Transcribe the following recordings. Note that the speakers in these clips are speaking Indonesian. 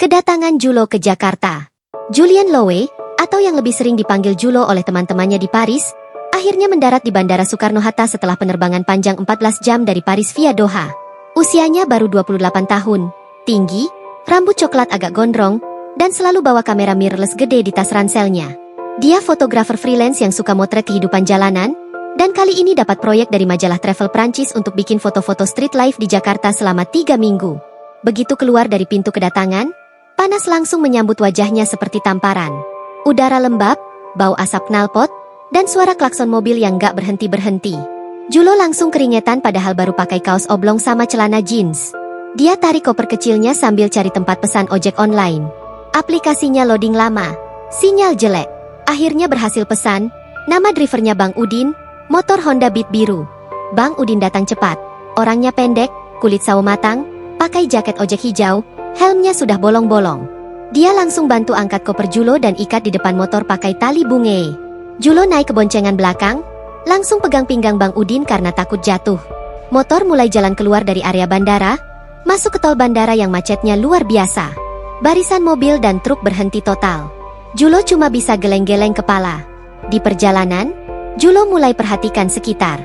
Kedatangan Julo ke Jakarta. Julien Loewe, atau yang lebih sering dipanggil Julo oleh teman-temannya di Paris, akhirnya mendarat di Bandara Soekarno-Hatta setelah penerbangan panjang 14 jam dari Paris via Doha. Usianya baru 28 tahun, tinggi, rambut coklat agak gondrong, dan selalu bawa kamera mirrorless gede di tas ranselnya. Dia fotografer freelance yang suka motret kehidupan jalanan, dan kali ini dapat proyek dari majalah travel Prancis untuk bikin foto-foto street life di Jakarta selama 3 minggu. Begitu keluar dari pintu kedatangan, panas langsung menyambut wajahnya seperti tamparan. Udara lembab, bau asap knalpot, dan suara klakson mobil yang gak berhenti-berhenti. Julo langsung keringetan padahal baru pakai kaos oblong sama celana jeans. Dia tarik koper kecilnya sambil cari tempat pesan ojek online. Aplikasinya loading lama, sinyal jelek. Akhirnya berhasil pesan, nama drivernya Bang Udin, motor Honda Beat biru. Bang Udin datang cepat, orangnya pendek, kulit sawo matang, pakai jaket ojek hijau, helmnya sudah bolong-bolong. Dia langsung bantu angkat koper Julo dan ikat di depan motor pakai tali bunge. Julo naik ke boncengan belakang, langsung pegang pinggang Bang Udin karena takut jatuh. Motor mulai jalan keluar dari area bandara, masuk ke tol bandara yang macetnya luar biasa. Barisan mobil dan truk berhenti total. Julo cuma bisa geleng-geleng kepala. Di perjalanan, Julo mulai perhatikan sekitar.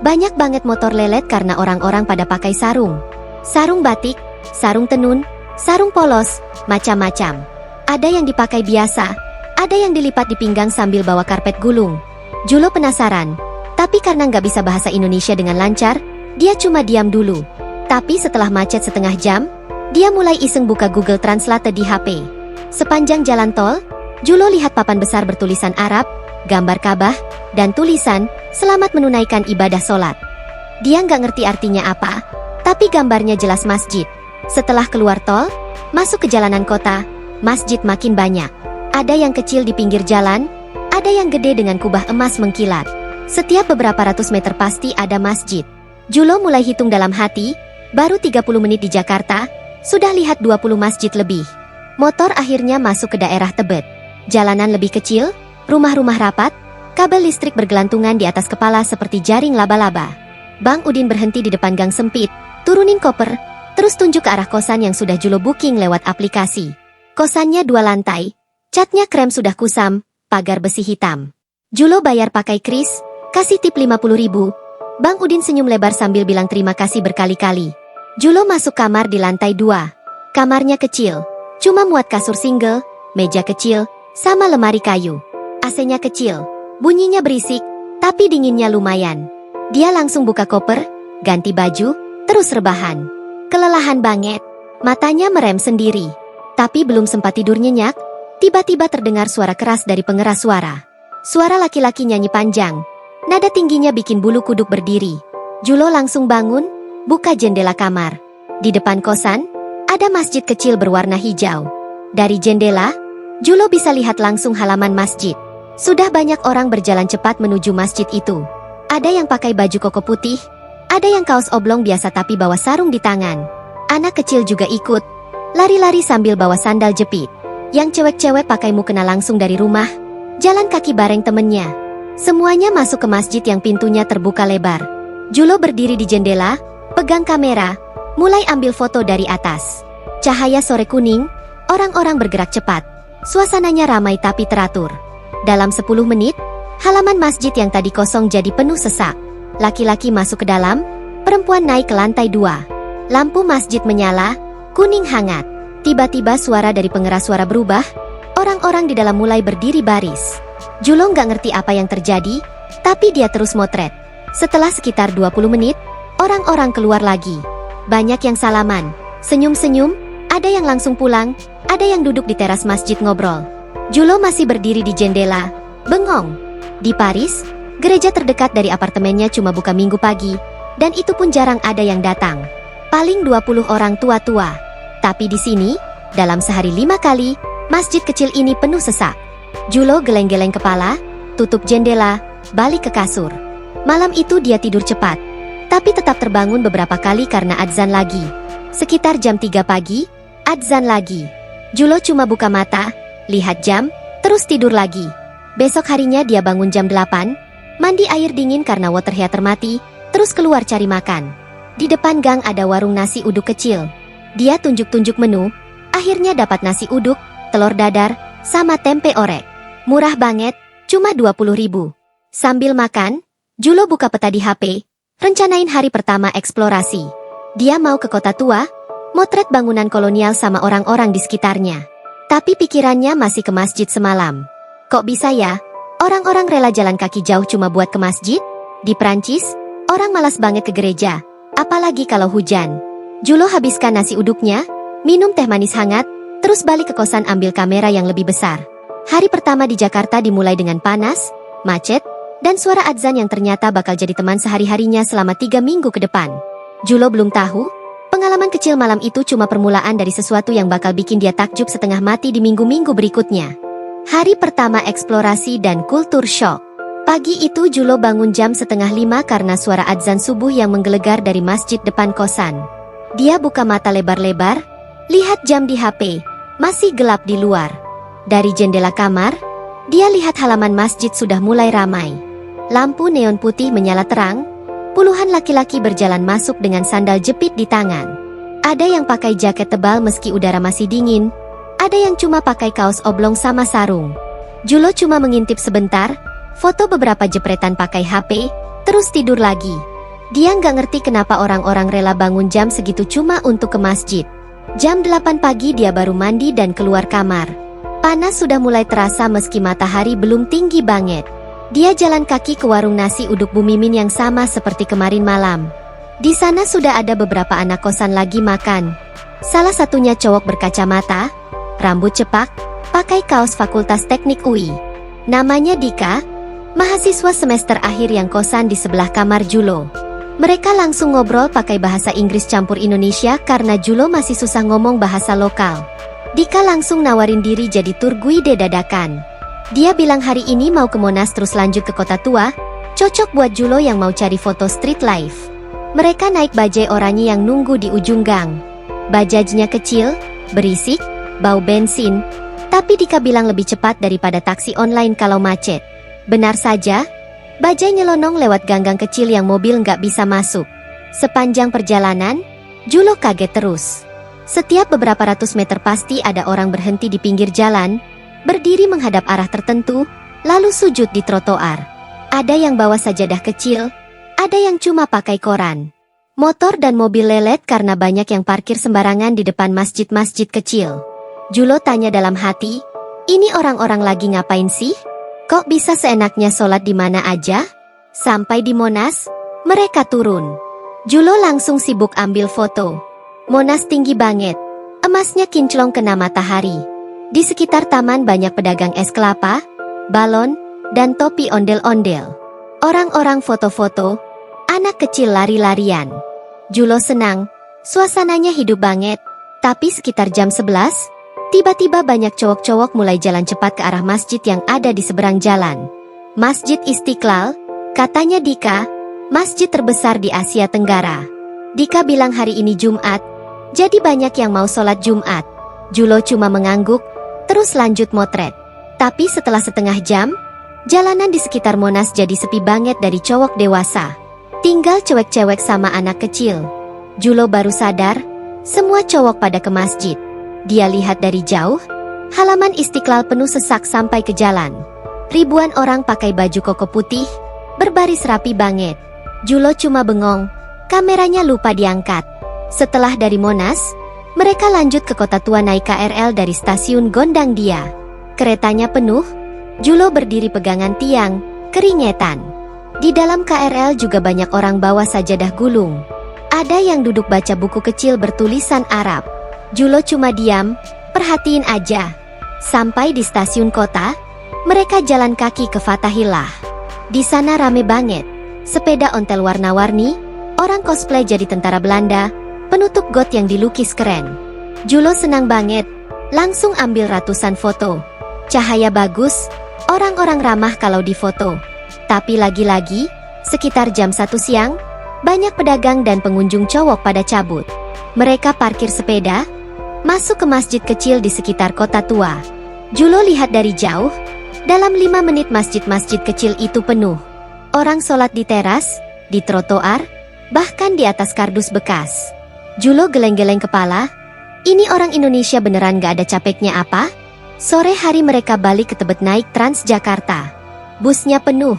Banyak banget motor lelet karena orang-orang pada pakai sarung. Sarung batik, sarung tenun, sarung polos, macam-macam. Ada yang dipakai biasa, ada yang dilipat di pinggang sambil bawa karpet gulung. Julo penasaran, tapi karena nggak bisa bahasa Indonesia dengan lancar, dia cuma diam dulu. Tapi setelah macet setengah jam, dia mulai iseng buka Google Translate di HP. Sepanjang jalan tol, Julo lihat papan besar bertulisan Arab, gambar Ka'bah, dan tulisan, "Selamat menunaikan ibadah sholat." Dia nggak ngerti artinya apa, tapi gambarnya jelas masjid. Setelah keluar tol, masuk ke jalanan kota, masjid makin banyak. Ada yang kecil di pinggir jalan, ada yang gede dengan kubah emas mengkilat. Setiap beberapa ratus meter pasti ada masjid. Julo mulai hitung dalam hati, baru 30 menit di Jakarta, sudah lihat 20 masjid lebih. Motor akhirnya masuk ke daerah Tebet. Jalanan lebih kecil, rumah-rumah rapat, kabel listrik bergelantungan di atas kepala seperti jaring laba-laba. Bang Udin berhenti di depan gang sempit, turunin koper, terus tunjuk ke arah kosan yang sudah Julo booking lewat aplikasi. Kosannya 2 lantai, catnya krem sudah kusam, pagar besi hitam. Julo bayar pakai kris, kasih tip 50.000. Bang Udin senyum lebar sambil bilang terima kasih berkali-kali. Julo masuk kamar di lantai 2. Kamarnya kecil, cuma muat kasur single, meja kecil, sama lemari kayu. AC-nya kecil, bunyinya berisik, tapi dinginnya lumayan. Dia langsung buka koper, ganti baju, terus rebahan. Kelelahan banget, matanya merem sendiri. Tapi belum sempat tidur nyenyak, tiba-tiba terdengar suara keras dari pengeras suara. Suara laki-laki nyanyi panjang, nada tingginya bikin bulu kuduk berdiri. Julo langsung bangun, buka jendela kamar. Di depan kosan, ada masjid kecil berwarna hijau. Dari jendela, Julo bisa lihat langsung halaman masjid. Sudah banyak orang berjalan cepat menuju masjid itu. Ada yang pakai baju koko putih, ada yang kaos oblong biasa tapi bawa sarung di tangan. Anak kecil juga ikut, lari-lari sambil bawa sandal jepit. Yang cewek-cewek pakai mukena langsung dari rumah, jalan kaki bareng temennya. Semuanya masuk ke masjid yang pintunya terbuka lebar. Julo berdiri di jendela, pegang kamera, mulai ambil foto dari atas. Cahaya sore kuning, orang-orang bergerak cepat. Suasananya ramai tapi teratur. Dalam 10 menit, halaman masjid yang tadi kosong jadi penuh sesak. Laki-laki masuk ke dalam, perempuan naik ke lantai 2. Lampu masjid menyala, kuning hangat. Tiba-tiba suara dari pengeras suara berubah, orang-orang di dalam mulai berdiri baris. Julo nggak ngerti apa yang terjadi, tapi dia terus motret. Setelah sekitar 20 menit, orang-orang keluar lagi. Banyak yang salaman, senyum-senyum, ada yang langsung pulang, ada yang duduk di teras masjid ngobrol. Julo masih berdiri di jendela, bengong. Di Paris, gereja terdekat dari apartemennya cuma buka Minggu pagi, dan itu pun jarang ada yang datang. Paling 20 orang tua-tua. Tapi di sini, dalam sehari 5 kali, masjid kecil ini penuh sesak. Julo geleng-geleng kepala, tutup jendela, balik ke kasur. Malam itu dia tidur cepat, tapi tetap terbangun beberapa kali karena adzan lagi. Sekitar jam 3 pagi, adzan lagi. Julo cuma buka mata, lihat jam, terus tidur lagi. Besok harinya dia bangun jam 8, mandi air dingin karena water heater mati, terus keluar cari makan. Di depan gang ada warung nasi uduk kecil. Dia tunjuk-tunjuk menu, Akhirnya dapat nasi uduk, telur dadar, sama tempe orek. Murah banget, cuma 20.000. Sambil makan, Julo buka peta di HP, rencanain hari pertama eksplorasi. Dia mau ke kota tua, motret bangunan kolonial sama orang-orang di sekitarnya. Tapi pikirannya masih ke masjid semalam. Kok bisa ya? Orang-orang rela jalan kaki jauh cuma buat ke masjid? Di Prancis, orang malas banget ke gereja, apalagi kalau hujan. Julo habiskan nasi uduknya, minum teh manis hangat, terus balik ke kosan ambil kamera yang lebih besar. Hari pertama di Jakarta dimulai dengan panas, macet, dan suara adzan yang ternyata bakal jadi teman sehari-harinya selama 3 minggu ke depan. Julo belum tahu, pengalaman kecil malam itu cuma permulaan dari sesuatu yang bakal bikin dia takjub setengah mati di minggu-minggu berikutnya. Hari pertama eksplorasi dan kultur shock. Pagi itu Julo bangun jam 4:30 karena suara adzan subuh yang menggelegar dari masjid depan kosan. Dia buka mata lebar-lebar, lihat jam di HP, masih gelap di luar. Dari jendela kamar, dia lihat halaman masjid sudah mulai ramai. Lampu neon putih menyala terang, puluhan laki-laki berjalan masuk dengan sandal jepit di tangan. Ada yang pakai jaket tebal meski udara masih dingin, ada yang cuma pakai kaos oblong sama sarung. Julo cuma mengintip sebentar, foto beberapa jepretan pakai HP, terus tidur lagi. Dia nggak ngerti kenapa orang-orang rela bangun jam segitu cuma untuk ke masjid. Jam 8 pagi dia baru mandi dan keluar kamar. Panas sudah mulai terasa meski matahari belum tinggi banget. Dia jalan kaki ke warung nasi uduk Bu Mimin yang sama seperti kemarin malam. Di sana sudah ada beberapa anak kosan lagi makan. Salah satunya cowok berkacamata, rambut cepak, pakai kaos Fakultas Teknik UI. Namanya Dika, mahasiswa semester akhir yang kosan di sebelah kamar Julo. Mereka langsung ngobrol pakai bahasa Inggris campur Indonesia karena Julo masih susah ngomong bahasa lokal. Dika langsung nawarin diri jadi tour guide dadakan. Dia bilang hari ini mau ke Monas terus lanjut ke kota tua, cocok buat Julo yang mau cari foto street life. Mereka naik bajai oranye yang nunggu di ujung gang. Bajajnya kecil, berisik, bau bensin, tapi Dika bilang lebih cepat daripada taksi online kalau macet. Benar saja, bajai nyelonong lewat gang-gang kecil yang mobil nggak bisa masuk. Sepanjang perjalanan, Julo kaget terus. Setiap beberapa ratus meter pasti ada orang berhenti di pinggir jalan, berdiri menghadap arah tertentu, lalu sujud di trotoar. Ada yang bawa sajadah kecil, ada yang cuma pakai koran. Motor dan mobil lelet karena banyak yang parkir sembarangan di depan masjid-masjid kecil. Julo tanya dalam hati, ini orang-orang lagi ngapain sih? Kok bisa seenaknya sholat di mana aja? Sampai di Monas, mereka turun. Julo langsung sibuk ambil foto. Monas tinggi banget, emasnya kinclong kena matahari. Di sekitar taman banyak pedagang es kelapa, balon, dan topi ondel-ondel. Orang-orang foto-foto, anak kecil lari-larian. Julo senang, suasananya hidup banget. Tapi sekitar jam 11, tiba-tiba banyak cowok-cowok mulai jalan cepat ke arah masjid yang ada di seberang jalan. Masjid Istiqlal, katanya Dika, masjid terbesar di Asia Tenggara. Dika bilang hari ini Jumat, jadi banyak yang mau sholat Jumat. Julo cuma mengangguk, terus lanjut motret. Tapi setelah setengah jam, jalanan di sekitar Monas jadi sepi banget dari cowok dewasa. Tinggal cewek-cewek sama anak kecil. Julo baru sadar, semua cowok pada ke masjid. Dia lihat dari jauh, halaman Istiqlal penuh sesak sampai ke jalan. Ribuan orang pakai baju koko putih, berbaris rapi banget. Julo cuma bengong, kameranya lupa diangkat. Setelah dari Monas, mereka lanjut ke kota tua naik KRL dari stasiun Gondang Dia. Keretanya penuh, Julo berdiri pegangan tiang, keringetan. Di dalam KRL juga banyak orang bawa sajadah gulung. Ada yang duduk baca buku kecil bertulisan Arab. Julo cuma diam, perhatiin aja. Sampai di stasiun kota, mereka jalan kaki ke Fathahillah. Di sana rame banget. Sepeda ontel warna-warni, orang cosplay jadi tentara Belanda, penutup got yang dilukis keren. Julo senang banget, langsung ambil ratusan foto. Cahaya bagus, orang-orang ramah kalau difoto. Tapi lagi-lagi, sekitar jam 1 siang, banyak pedagang dan pengunjung cowok pada cabut. Mereka parkir sepeda, masuk ke masjid kecil di sekitar kota tua. Julo lihat dari jauh, dalam 5 menit masjid-masjid kecil itu penuh. Orang sholat di teras, di trotoar, bahkan di atas kardus bekas. Julo geleng-geleng kepala, Ini orang Indonesia beneran gak ada capeknya apa? Sore hari mereka balik ke Tebet naik Transjakarta. Busnya penuh.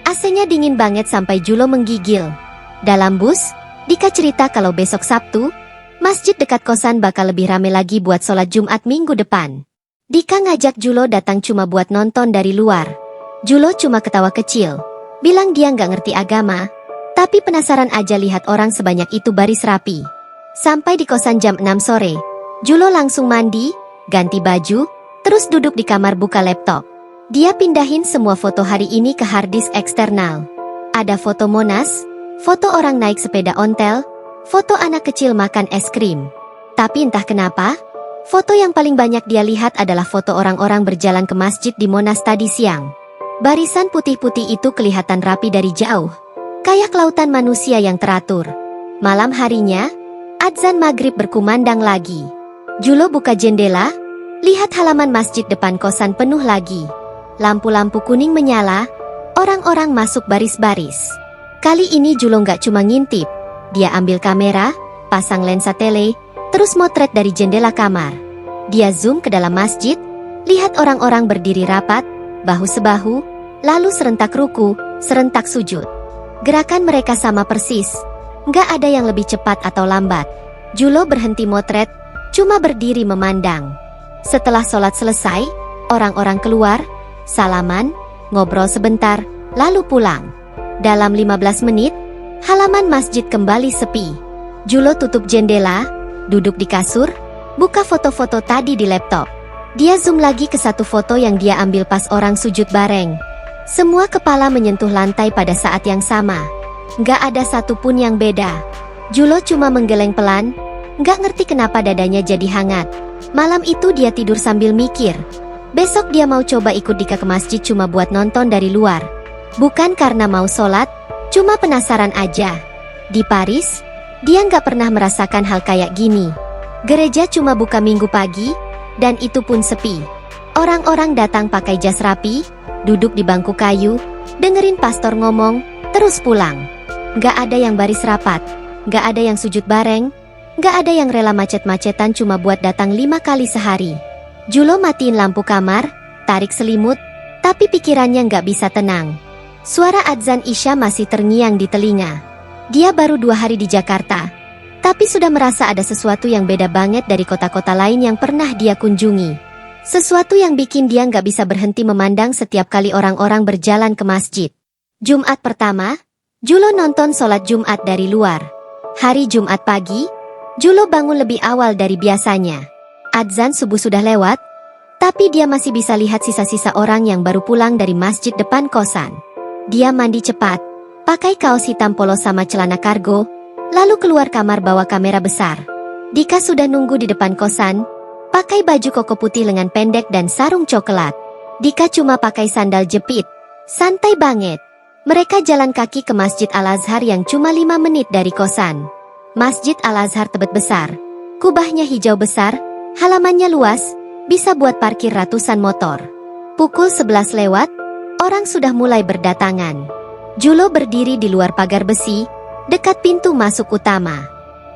AC-nya dingin banget sampai Julo menggigil. Dalam bus, Dika cerita kalau besok Sabtu, masjid dekat kosan bakal lebih rame lagi buat sholat Jumat minggu depan. Dika ngajak Julo datang cuma buat nonton dari luar. Julo cuma ketawa kecil, bilang dia nggak ngerti agama, tapi penasaran aja lihat orang sebanyak itu baris rapi. Sampai di kosan jam 6 sore, Julo langsung mandi, ganti baju, terus duduk di kamar buka laptop. Dia pindahin semua foto hari ini ke harddisk eksternal. Ada foto Monas, foto orang naik sepeda ontel, foto anak kecil makan es krim. Tapi entah kenapa, foto yang paling banyak dia lihat adalah foto orang-orang berjalan ke masjid di Monas tadi siang. Barisan putih-putih itu kelihatan rapi dari jauh, kayak lautan manusia yang teratur. Malam harinya, adzan maghrib berkumandang lagi. Julo buka jendela, lihat halaman masjid depan kosan penuh lagi. Lampu-lampu kuning menyala, orang-orang masuk baris-baris. Kali ini Julo nggak cuma ngintip, dia ambil kamera, pasang lensa tele, terus motret dari jendela kamar. Dia zoom ke dalam masjid, lihat orang-orang berdiri rapat, bahu sebahu, lalu serentak ruku, serentak sujud. Gerakan mereka sama persis, nggak ada yang lebih cepat atau lambat. Julo berhenti motret, cuma berdiri memandang. Setelah sholat selesai, orang-orang keluar, salaman, ngobrol sebentar, lalu pulang. Dalam 15 menit, halaman masjid kembali sepi. Julo tutup jendela, duduk di kasur, buka foto-foto tadi di laptop. Dia zoom lagi ke satu foto yang dia ambil pas orang sujud bareng. Semua kepala menyentuh lantai pada saat yang sama. Nggak ada satupun yang beda. Julo cuma menggeleng pelan, nggak ngerti kenapa dadanya jadi hangat. Malam itu dia tidur sambil mikir. Besok dia mau coba ikut Dika ke masjid cuma buat nonton dari luar. Bukan karena mau sholat, cuma penasaran aja. Di Paris, dia nggak pernah merasakan hal kayak gini. Gereja cuma buka minggu pagi, dan itu pun sepi. Orang-orang datang pakai jas rapi, duduk di bangku kayu, dengerin pastor ngomong, terus pulang. Nggak ada yang baris rapat, nggak ada yang sujud bareng, nggak ada yang rela macet-macetan cuma buat datang 5 kali sehari. Julo matiin lampu kamar, tarik selimut, tapi pikirannya nggak bisa tenang. Suara adzan Isya masih terngiang di telinga. Dia baru 2 hari di Jakarta, tapi sudah merasa ada sesuatu yang beda banget dari kota-kota lain yang pernah dia kunjungi. Sesuatu yang bikin dia nggak bisa berhenti memandang setiap kali orang-orang berjalan ke masjid. Jumat pertama, Julo nonton sholat Jumat dari luar. Hari Jumat pagi, Julo bangun lebih awal dari biasanya. Adzan subuh sudah lewat, tapi dia masih bisa lihat sisa-sisa orang yang baru pulang dari masjid depan kosan. Dia mandi cepat, pakai kaos hitam polos sama celana kargo, lalu keluar kamar bawa kamera besar. Dika sudah nunggu di depan kosan, pakai baju koko putih lengan pendek dan sarung coklat. Dika cuma pakai sandal jepit, santai banget. Mereka jalan kaki ke Masjid Al-Azhar yang cuma 5 menit dari kosan. Masjid Al-Azhar Tebet besar, kubahnya hijau besar, halamannya luas, bisa buat parkir ratusan motor. Pukul 11 lewat, orang sudah mulai berdatangan. Julo berdiri di luar pagar besi, dekat pintu masuk utama.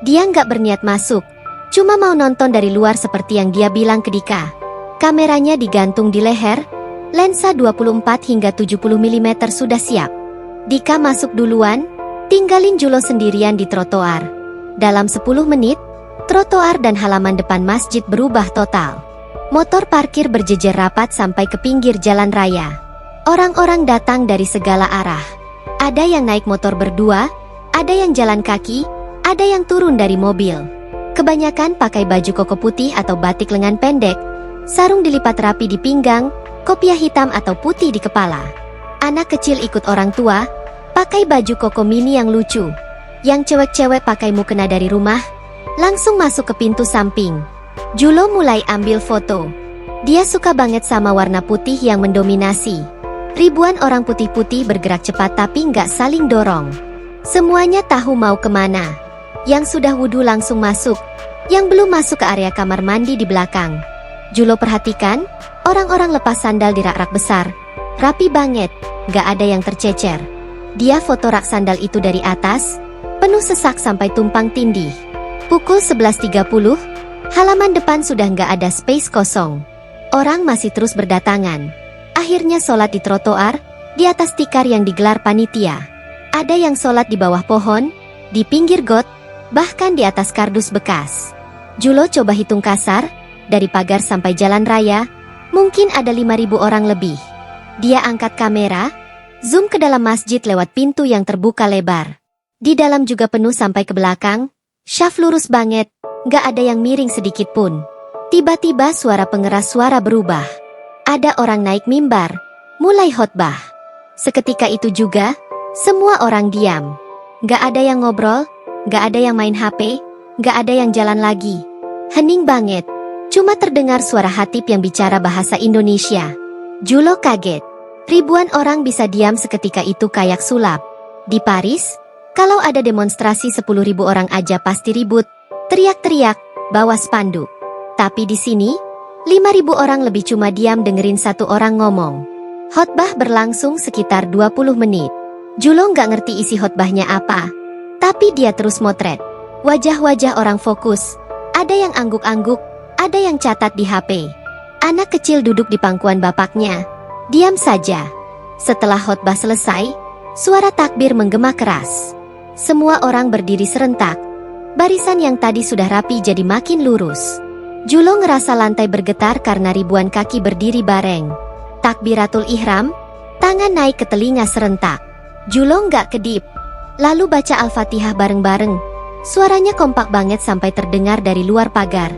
Dia nggak berniat masuk, cuma mau nonton dari luar seperti yang dia bilang ke Dika. Kameranya digantung di leher, lensa 24 hingga 70 mm sudah siap. Dika masuk duluan, tinggalin Julo sendirian di trotoar. Dalam 10 menit, trotoar dan halaman depan masjid berubah total. Motor parkir berjejer rapat sampai ke pinggir jalan raya. Orang-orang datang dari segala arah. Ada yang naik motor berdua, ada yang jalan kaki, ada yang turun dari mobil. Kebanyakan pakai baju koko putih atau batik lengan pendek, sarung dilipat rapi di pinggang, kopiah hitam atau putih di kepala. Anak kecil ikut orang tua, pakai baju koko mini yang lucu. Yang cewek-cewek pakai mukena dari rumah, langsung masuk ke pintu samping. Julo mulai ambil foto. Dia suka banget sama warna putih yang mendominasi. Ribuan orang putih-putih bergerak cepat tapi nggak saling dorong. Semuanya tahu mau kemana. Yang sudah wudhu langsung masuk, yang belum masuk ke area kamar mandi di belakang. Julo perhatikan, orang-orang lepas sandal di rak-rak besar. Rapi banget, nggak ada yang tercecer. Dia foto rak sandal itu dari atas, penuh sesak sampai tumpang tindih. Pukul 11.30, Halaman depan sudah nggak ada space kosong. Orang masih terus berdatangan. Akhirnya sholat di trotoar, di atas tikar yang digelar panitia. Ada yang sholat di bawah pohon, di pinggir got, bahkan di atas kardus bekas. Julo coba hitung kasar, dari pagar sampai jalan raya, mungkin ada 5.000 orang lebih. Dia angkat kamera, zoom ke dalam masjid lewat pintu yang terbuka lebar. Di dalam juga penuh sampai ke belakang, syaf lurus banget, gak ada yang miring sedikit pun. Tiba-tiba suara pengeras suara berubah. Ada orang naik mimbar, mulai khotbah. Seketika itu juga, semua orang diam. Gak ada yang ngobrol, gak ada yang main HP, gak ada yang jalan lagi. Hening banget, cuma terdengar suara khatib yang bicara bahasa Indonesia. Julo kaget. Ribuan orang bisa diam seketika itu kayak sulap. Di Paris, kalau ada demonstrasi 10.000 orang aja pasti ribut, teriak-teriak, bawa spanduk. Tapi di sini, 5.000 orang lebih cuma diam dengerin satu orang ngomong. Khotbah berlangsung sekitar 20 menit. Julo nggak ngerti isi khotbahnya apa, tapi dia terus motret. Wajah-wajah orang fokus, ada yang angguk-angguk, ada yang catat di HP. Anak kecil duduk di pangkuan bapaknya, diam saja. Setelah khotbah selesai, suara takbir menggema keras. Semua orang berdiri serentak. Barisan yang tadi sudah rapi jadi makin lurus. Julo ngerasa lantai bergetar karena ribuan kaki berdiri bareng. Takbiratul ihram, tangan naik ke telinga serentak. Julo nggak kedip. Lalu baca Al-Fatihah bareng-bareng. Suaranya kompak banget sampai terdengar dari luar pagar.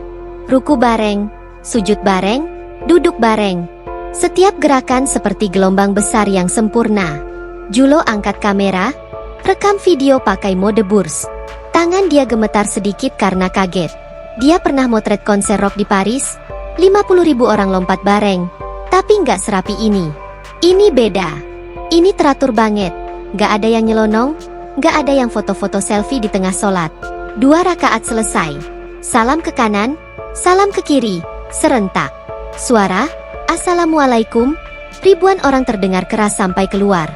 Ruku bareng, sujud bareng, duduk bareng. Setiap gerakan seperti gelombang besar yang sempurna. Julo angkat kamera, rekam video pakai mode burs. Tangan dia gemetar sedikit karena kaget. Dia pernah motret konser rock di Paris, 50.000 orang lompat bareng, tapi nggak serapi ini. Ini beda. Ini teratur banget. Nggak ada yang nyelonong, nggak ada yang foto-foto selfie di tengah sholat. 2 rakaat selesai. Salam ke kanan, salam ke kiri, serentak. Suara, Assalamualaikum, ribuan orang terdengar keras sampai keluar.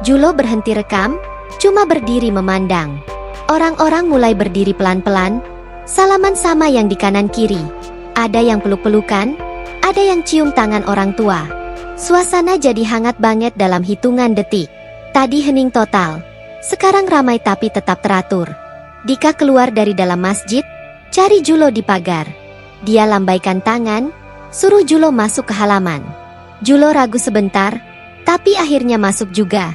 Julo berhenti rekam, cuma berdiri memandang. Orang-orang mulai berdiri pelan-pelan, salaman sama yang di kanan kiri. Ada yang peluk-pelukan, ada yang cium tangan orang tua. Suasana jadi hangat banget dalam hitungan detik. Tadi hening total, sekarang ramai tapi tetap teratur. Dika keluar dari dalam masjid, cari Julo di pagar. Dia lambaikan tangan, suruh Julo masuk ke halaman. Julo ragu sebentar, tapi akhirnya masuk juga.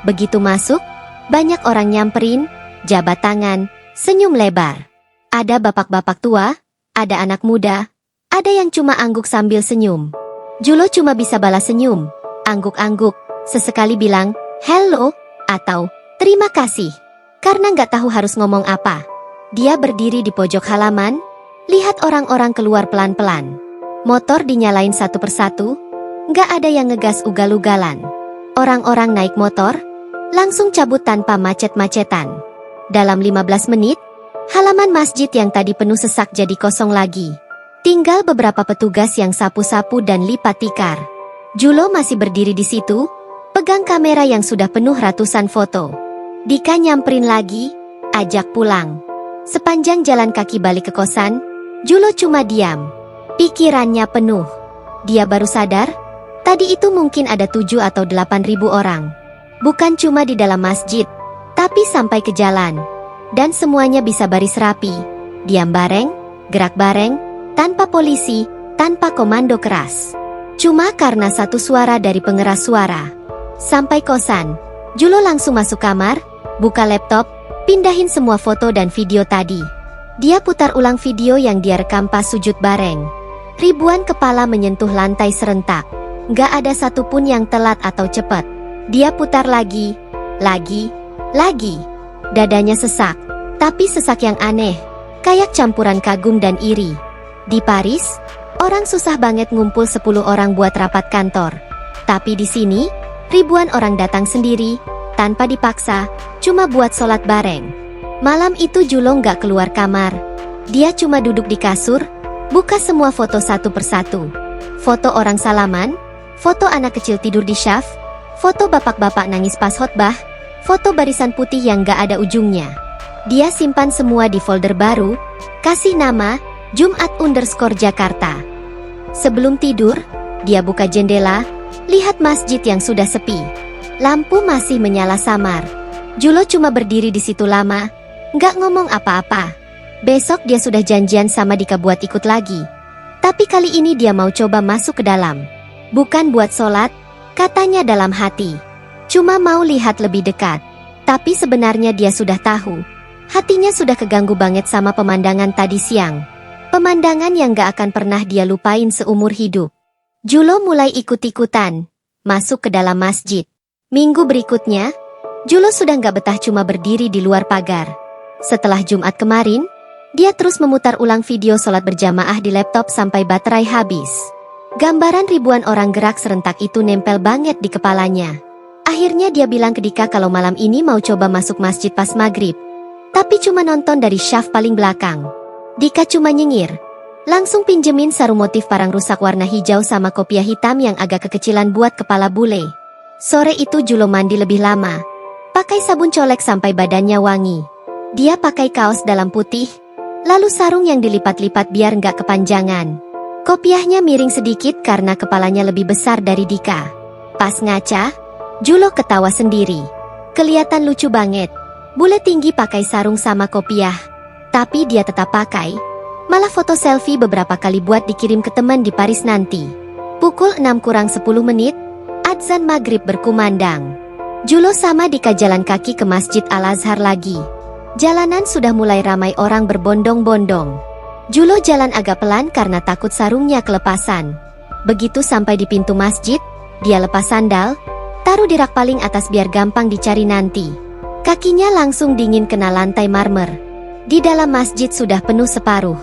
Begitu masuk, banyak orang nyamperin, jabat tangan, senyum lebar. Ada bapak-bapak tua, ada anak muda, ada yang cuma angguk sambil senyum. Julo cuma bisa balas senyum, angguk-angguk, sesekali bilang, hello, atau terima kasih. Karena nggak tahu harus ngomong apa. Dia berdiri di pojok halaman, lihat orang-orang keluar pelan-pelan. Motor dinyalain satu persatu, nggak ada yang ngegas ugal-ugalan. Orang-orang naik motor, langsung cabut tanpa macet-macetan. Dalam 15 menit, halaman masjid yang tadi penuh sesak jadi kosong lagi. Tinggal beberapa petugas yang sapu-sapu dan lipat tikar. Julo masih berdiri di situ, pegang kamera yang sudah penuh ratusan foto. Dika nyamperin lagi, ajak pulang. Sepanjang jalan kaki balik ke kosan, Julo cuma diam. Pikirannya penuh. Dia baru sadar, tadi itu mungkin ada 7 atau 8.000 orang. Bukan cuma di dalam masjid, tapi sampai ke jalan. Dan semuanya bisa baris rapi, diam bareng, gerak bareng, tanpa polisi, tanpa komando keras. Cuma karena satu suara dari pengeras suara. Sampai kosan, Julo langsung masuk kamar, buka laptop, pindahin semua foto dan video tadi. Dia putar ulang video yang dia rekam pas sujud bareng. Ribuan kepala menyentuh lantai serentak. Gak ada satupun yang telat atau cepat. Dia putar lagi, lagi. Dadanya sesak, tapi sesak yang aneh, kayak campuran kagum dan iri. Di Paris, orang susah banget ngumpul 10 orang buat rapat kantor. Tapi di sini, ribuan orang datang sendiri, tanpa dipaksa, cuma buat sholat bareng. Malam itu Julo nggak keluar kamar. Dia cuma duduk di kasur, buka semua foto satu persatu. Foto orang salaman, foto anak kecil tidur di syaf, foto bapak-bapak nangis pas khotbah, foto barisan putih yang gak ada ujungnya. Dia simpan semua di folder baru, kasih nama, Jumat_Jakarta. Sebelum tidur, dia buka jendela, lihat masjid yang sudah sepi. Lampu masih menyala samar. Julo cuma berdiri di situ lama, nggak ngomong apa-apa. Besok dia sudah janjian sama Dika buat ikut lagi. Tapi kali ini dia mau coba masuk ke dalam. Bukan buat sholat, katanya dalam hati. Cuma mau lihat lebih dekat. Tapi sebenarnya dia sudah tahu. Hatinya sudah keganggu banget sama pemandangan tadi siang. Pemandangan yang gak akan pernah dia lupain seumur hidup. Julo mulai ikut-ikutan masuk ke dalam masjid. Minggu berikutnya, Julo sudah gak betah cuma berdiri di luar pagar. Setelah Jumat kemarin, dia terus memutar ulang video sholat berjamaah di laptop sampai baterai habis. Gambaran ribuan orang gerak serentak itu nempel banget di kepalanya. Akhirnya dia bilang ke Dika kalau malam ini mau coba masuk masjid pas maghrib. Tapi cuma nonton dari syaf paling belakang. Dika cuma nyengir. Langsung pinjemin sarung motif parang rusak warna hijau sama kopiah hitam yang agak kekecilan buat kepala bule. Sore itu Julo mandi lebih lama. Pakai sabun colek sampai badannya wangi. Dia pakai kaos dalam putih, lalu sarung yang dilipat-lipat biar nggak kepanjangan. Kopiahnya miring sedikit karena kepalanya lebih besar dari Dika. Pas ngaca, Julo ketawa sendiri. Kelihatan lucu banget. Bule tinggi pakai sarung sama kopiah. Tapi dia tetap pakai. Malah foto selfie beberapa kali buat dikirim ke teman di Paris nanti. Pukul 6:10, adzan maghrib berkumandang. Julo sama Dika jalan kaki ke Masjid Al-Azhar lagi. Jalanan sudah mulai ramai orang berbondong-bondong. Julo jalan agak pelan karena takut sarungnya kelepasan. Begitu sampai di pintu masjid, dia lepas sandal, taruh di rak paling atas biar gampang dicari nanti. Kakinya langsung dingin kena lantai marmer. Di dalam masjid sudah penuh separuh.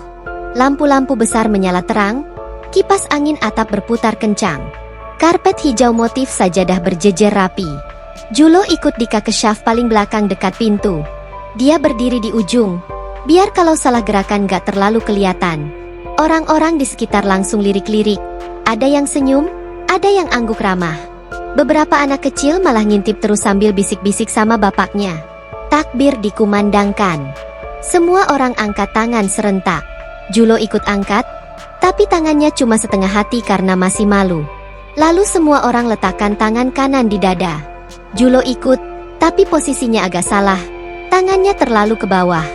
Lampu-lampu besar menyala terang, kipas angin atap berputar kencang. Karpet hijau motif sajadah berjejer rapi. Julo ikut Dika ke syaf paling belakang dekat pintu. Dia berdiri di ujung, biar kalau salah gerakan gak terlalu kelihatan. Orang-orang di sekitar langsung lirik-lirik. Ada yang senyum, ada yang angguk ramah. Beberapa anak kecil malah ngintip terus sambil bisik-bisik sama bapaknya. Takbir dikumandangkan. Semua orang angkat tangan serentak. Julo ikut angkat, tapi tangannya cuma setengah hati karena masih malu. Lalu semua orang letakkan tangan kanan di dada. Julo ikut, tapi posisinya agak salah. Tangannya terlalu ke bawah.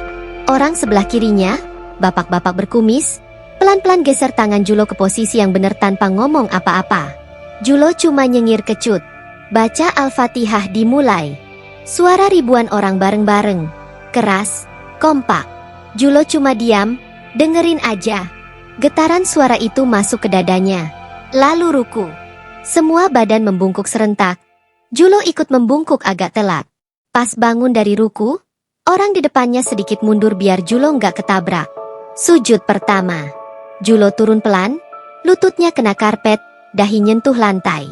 Orang sebelah kirinya, bapak-bapak berkumis, pelan-pelan geser tangan Julo ke posisi yang benar tanpa ngomong apa-apa. Julo cuma nyengir kecut. Baca Al-Fatihah dimulai. Suara ribuan orang bareng-bareng. Keras, kompak. Julo cuma diam, dengerin aja. Getaran suara itu masuk ke dadanya. Lalu ruku. Semua badan membungkuk serentak. Julo ikut membungkuk agak telat. Pas bangun dari ruku, orang di depannya sedikit mundur biar Julo nggak ketabrak. Sujud pertama. Julo turun pelan, lututnya kena karpet, dahi nyentuh lantai.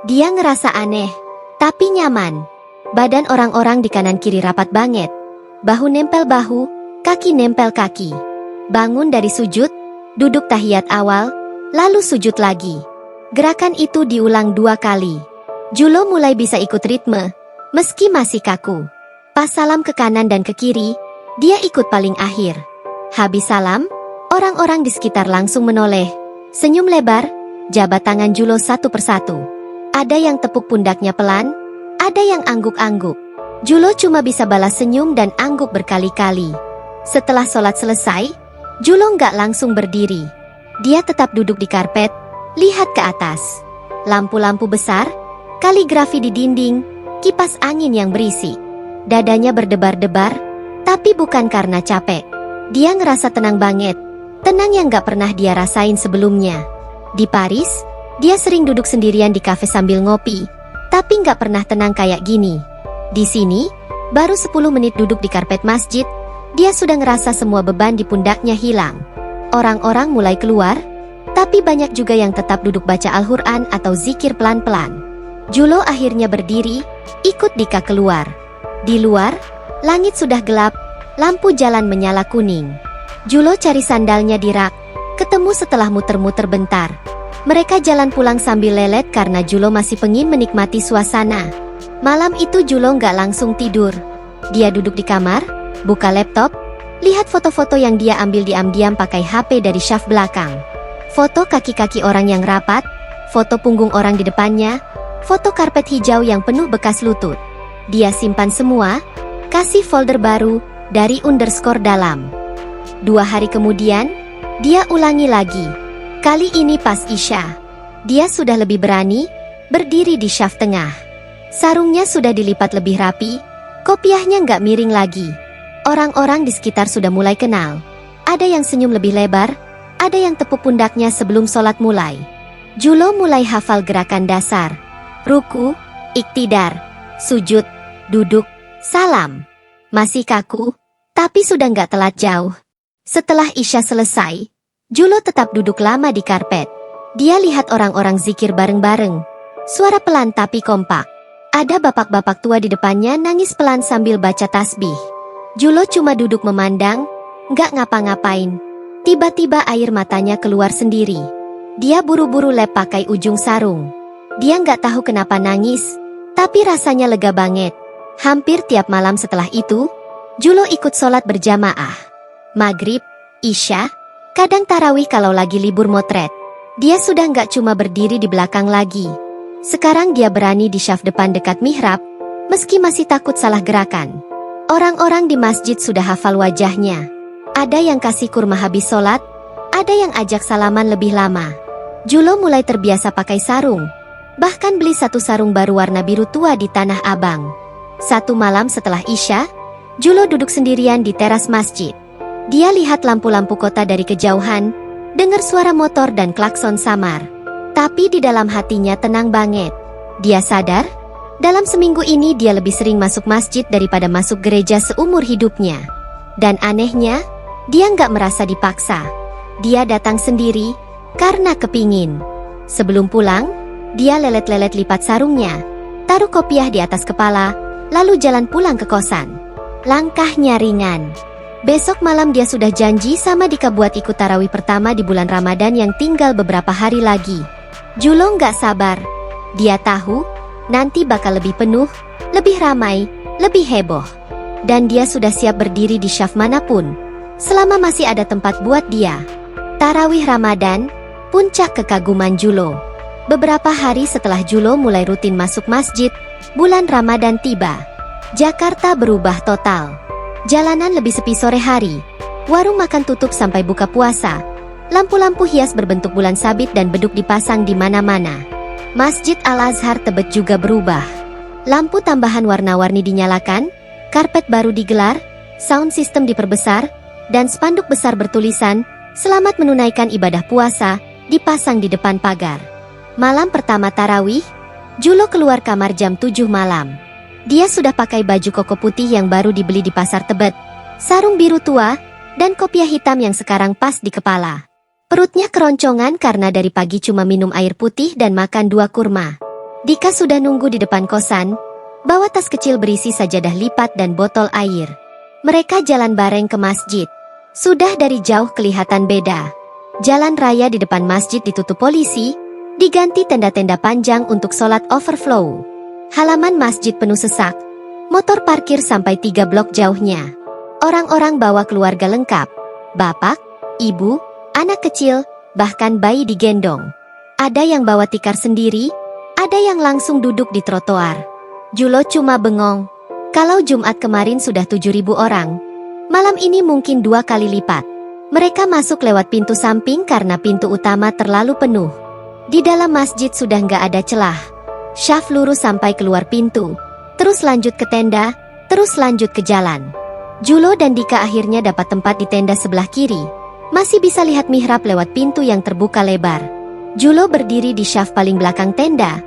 Dia ngerasa aneh, tapi nyaman. Badan orang-orang di kanan kiri rapat banget. Bahu nempel bahu, kaki nempel kaki. Bangun dari sujud, duduk tahiyat awal, lalu sujud lagi. Gerakan itu diulang 2 kali. Julo mulai bisa ikut ritme, meski masih kaku. Pas salam ke kanan dan ke kiri, dia ikut paling akhir. Habis salam, orang-orang di sekitar langsung menoleh. Senyum lebar, jabat tangan Julo satu persatu. Ada yang tepuk pundaknya pelan, ada yang angguk-angguk. Julo cuma bisa balas senyum dan angguk berkali-kali. Setelah sholat selesai, Julo nggak langsung berdiri. Dia tetap duduk di karpet, lihat ke atas. Lampu-lampu besar, kaligrafi di dinding, kipas angin yang berisik. Dadanya berdebar-debar, tapi bukan karena capek. Dia ngerasa tenang banget, tenang yang nggak pernah dia rasain sebelumnya. Di Paris, dia sering duduk sendirian di kafe sambil ngopi, tapi nggak pernah tenang kayak gini. Di sini, baru 10 menit duduk di karpet masjid, dia sudah ngerasa semua beban di pundaknya hilang. Orang-orang mulai keluar, tapi banyak juga yang tetap duduk baca Al-Quran atau zikir pelan-pelan. Julo akhirnya berdiri, ikut Dika keluar. Di luar, langit sudah gelap, lampu jalan menyala kuning. Julo cari sandalnya di rak, ketemu setelah muter-muter bentar. Mereka jalan pulang sambil lelet karena Julo masih pengin menikmati suasana. Malam itu Julo nggak langsung tidur. Dia duduk di kamar, buka laptop, Lihat foto-foto yang dia ambil diam-diam pakai HP dari syaf belakang. Foto kaki-kaki orang yang rapat, foto punggung orang di depannya, foto karpet hijau yang penuh bekas lutut. Dia simpan semua, kasih folder baru, dari underscore dalam. 2 hari kemudian, dia ulangi lagi. Kali ini pas Isya. Dia sudah lebih berani, berdiri di syaf tengah. Sarungnya sudah dilipat lebih rapi, kopiahnya nggak miring lagi. Orang-orang di sekitar sudah mulai kenal. Ada yang senyum lebih lebar, ada yang tepuk pundaknya sebelum sholat mulai. Julo mulai hafal gerakan dasar. Ruku, iktidar, sujud, duduk, salam. Masih kaku, tapi sudah nggak telat jauh. Setelah Isya selesai, Julo tetap duduk lama di karpet. Dia lihat orang-orang zikir bareng-bareng. Suara pelan tapi kompak. Ada bapak-bapak tua di depannya nangis pelan sambil baca tasbih. Julo cuma duduk memandang, nggak ngapa-ngapain. Tiba-tiba air matanya keluar sendiri. Dia buru-buru lep pakai ujung sarung. Dia nggak tahu kenapa nangis, tapi rasanya lega banget. Hampir tiap malam setelah itu, Julo ikut sholat berjamaah. Maghrib, Isya, kadang tarawih kalau lagi libur motret. Dia sudah nggak cuma berdiri di belakang lagi. Sekarang dia berani di syaf depan dekat mihrab, meski masih takut salah gerakan. Orang-orang di masjid sudah hafal wajahnya. Ada yang kasih kurma habis sholat, ada yang ajak salaman lebih lama. Julo mulai terbiasa pakai sarung. Bahkan beli satu sarung baru warna biru tua di Tanah Abang. Satu malam setelah Isya, Julo duduk sendirian di teras masjid. Dia lihat lampu-lampu kota dari kejauhan, dengar suara motor dan klakson samar. Tapi di dalam hatinya tenang banget. Dia sadar, dalam seminggu ini dia lebih sering masuk masjid daripada masuk gereja seumur hidupnya. Dan anehnya, dia nggak merasa dipaksa. Dia datang sendiri, karena kepingin. Sebelum pulang, dia lelet-lelet lipat sarungnya, taruh kopiah di atas kepala, lalu jalan pulang ke kosan. Langkahnya ringan. Besok malam dia sudah janji sama Dika buat ikut tarawih pertama di bulan Ramadan yang tinggal beberapa hari lagi. Julo nggak sabar. Dia tahu, nanti bakal lebih penuh, lebih ramai, lebih heboh. Dan dia sudah siap berdiri di syaf manapun, selama masih ada tempat buat dia. Tarawih Ramadan, puncak kekaguman Julo. Beberapa hari setelah Julo mulai rutin masuk masjid, bulan Ramadan tiba. Jakarta berubah total. Jalanan lebih sepi sore hari. Warung makan tutup sampai buka puasa. Lampu-lampu hias berbentuk bulan sabit dan beduk dipasang di mana-mana. Masjid Al-Azhar Tebet juga berubah. Lampu tambahan warna-warni dinyalakan, karpet baru digelar, sound system diperbesar, dan spanduk besar bertulisan, "Selamat menunaikan ibadah puasa," dipasang di depan pagar. Malam pertama tarawih, Julo keluar kamar jam 7 malam. Dia sudah pakai baju koko putih yang baru dibeli di pasar Tebet, sarung biru tua, dan kopiah hitam yang sekarang pas di kepala. Perutnya keroncongan karena dari pagi cuma minum air putih dan makan 2 kurma. Dika sudah nunggu di depan kosan, bawa tas kecil berisi sajadah lipat dan botol air. Mereka jalan bareng ke masjid. Sudah dari jauh kelihatan beda. Jalan raya di depan masjid ditutup polisi, diganti tenda-tenda panjang untuk sholat overflow. Halaman masjid penuh sesak. Motor parkir sampai 3 blok jauhnya. Orang-orang bawa keluarga lengkap. Bapak, ibu, anak kecil, bahkan bayi digendong. Ada yang bawa tikar sendiri, ada yang langsung duduk di trotoar. Julo cuma bengong. Kalau Jumat kemarin sudah 7.000 orang, malam ini mungkin 2 kali lipat. Mereka masuk lewat pintu samping karena pintu utama terlalu penuh. Di dalam masjid sudah nggak ada celah. Syaf lurus sampai keluar pintu, terus lanjut ke tenda, terus lanjut ke jalan. Julo dan Dika akhirnya dapat tempat di tenda sebelah kiri. Masih bisa lihat mihrab lewat pintu yang terbuka lebar. Julo berdiri di syaf paling belakang tenda,